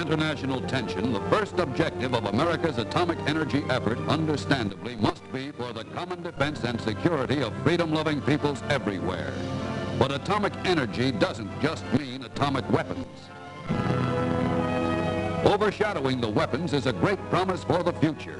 International tension, the first objective of America's atomic energy effort, understandably, must be for the common defense and security of freedom-loving peoples everywhere. But atomic energy doesn't just mean atomic weapons. Overshadowing the weapons is a great promise for the future.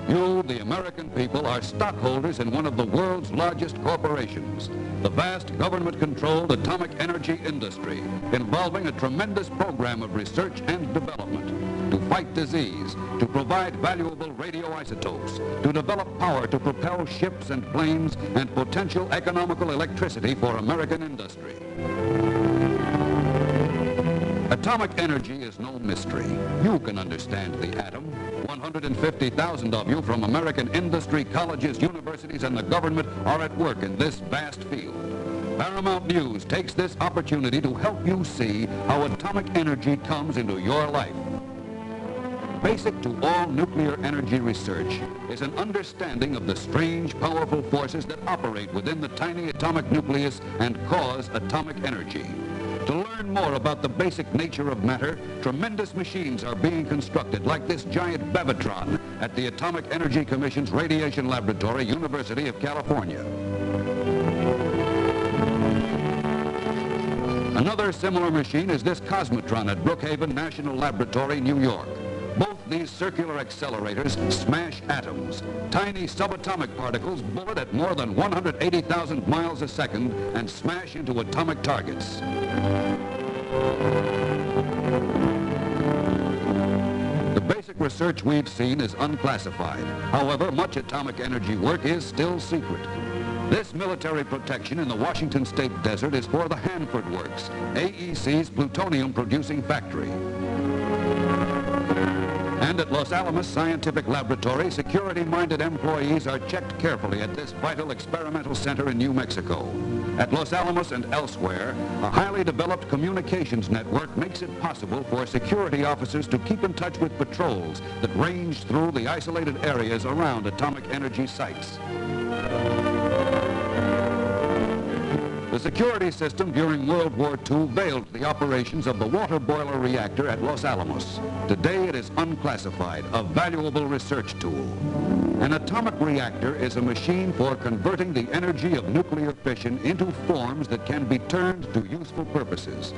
You, the American people, are stockholders in one of the world's largest corporations, the vast government-controlled atomic energy industry, involving a tremendous program of research and development to fight disease, to provide valuable radioisotopes, to develop power to propel ships and planes, and potential economical electricity for American industry. Atomic energy is no mystery. You can understand the atom. 150,000 of you from American industry, colleges, universities, and the government are at work in this vast field. Paramount News takes this opportunity to help you see how atomic energy comes into your life. Basic to all nuclear energy research is an understanding of the strange, powerful forces that operate within the tiny atomic nucleus and cause atomic energy. To learn more about the basic nature of matter, tremendous machines are being constructed, like this giant Bevatron at the Atomic Energy Commission's Radiation Laboratory, University of California. Another similar machine is this Cosmotron at Brookhaven National Laboratory, New York. Both these circular accelerators smash atoms, tiny subatomic particles bullet at more than 180,000 miles a second and smash into atomic targets. The basic research we've seen is unclassified. However, much atomic energy work is still secret. This military protection in the Washington State desert is for the Hanford Works, AEC's plutonium-producing factory. And at Los Alamos Scientific Laboratory, security-minded employees are checked carefully at this vital experimental center in New Mexico. At Los Alamos and elsewhere, a highly developed communications network makes it possible for security officers to keep in touch with patrols that range through the isolated areas around atomic energy sites. The security system during World War II veiled the operations of the water boiler reactor at Los Alamos. Today it is unclassified, a valuable research tool. An atomic reactor is a machine for converting the energy of nuclear fission into forms that can be turned to useful purposes.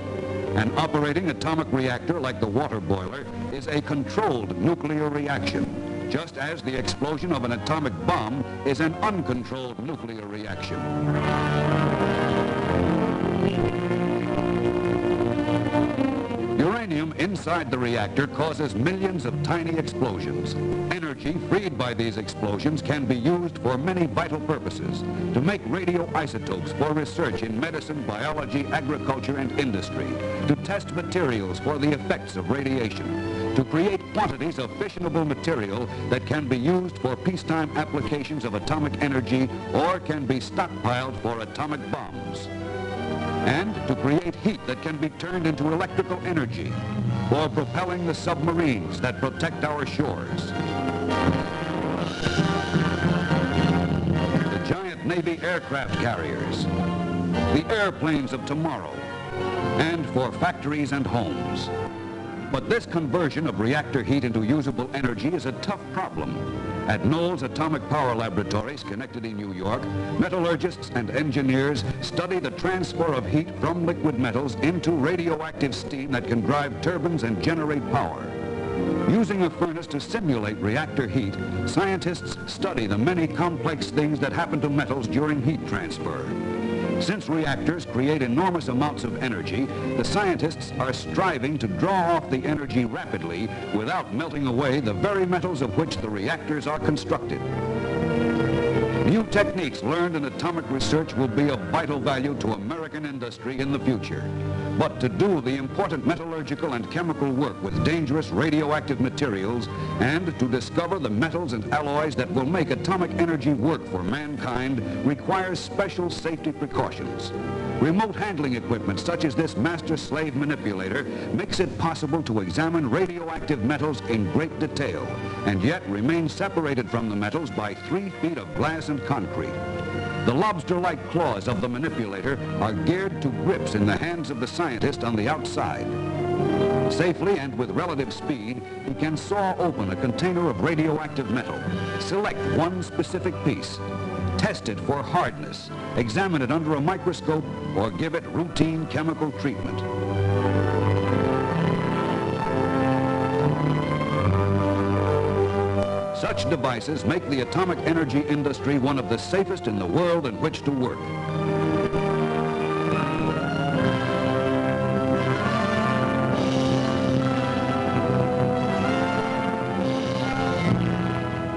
An operating atomic reactor like the water boiler is a controlled nuclear reaction, just as the explosion of an atomic bomb is an uncontrolled nuclear reaction. Uranium inside the reactor causes millions of tiny explosions. Energy freed by these explosions can be used for many vital purposes: to make radioisotopes for research in medicine, biology, agriculture, and industry, to test materials for the effects of radiation, to create quantities of fissionable material that can be used for peacetime applications of atomic energy or can be stockpiled for atomic bombs, and to create heat that can be turned into electrical energy for propelling the submarines that protect our shores. The giant Navy aircraft carriers, the airplanes of tomorrow, and for factories and homes. But this conversion of reactor heat into usable energy is a tough problem. At Knowles Atomic Power Laboratories, Schenectady, New York, metallurgists and engineers study the transfer of heat from liquid metals into radioactive steam that can drive turbines and generate power. Using a furnace to simulate reactor heat, scientists study the many complex things that happen to metals during heat transfer. Since reactors create enormous amounts of energy, the scientists are striving to draw off the energy rapidly without melting away the very metals of which the reactors are constructed. New techniques learned in atomic research will be of vital value to American industry in the future. But to do the important metallurgical and chemical work with dangerous radioactive materials and to discover the metals and alloys that will make atomic energy work for mankind requires special safety precautions. Remote handling equipment such as this master-slave manipulator makes it possible to examine radioactive metals in great detail and yet remain separated from the metals by 3 feet of glass and concrete. The lobster-like claws of the manipulator are geared to grips in the hands of the scientist on the outside. Safely and with relative speed, he can saw open a container of radioactive metal, select one specific piece, test it for hardness, examine it under a microscope, or give it routine chemical treatment. Such devices make the atomic energy industry one of the safest in the world in which to work.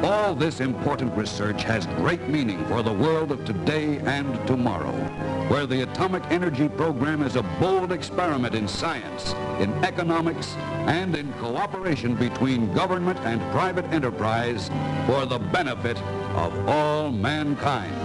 All this important research has great meaning for the world of today and tomorrow, where the atomic energy program is a bold experiment in science, in economics, and in cooperation between government and private enterprise for the benefit of all mankind.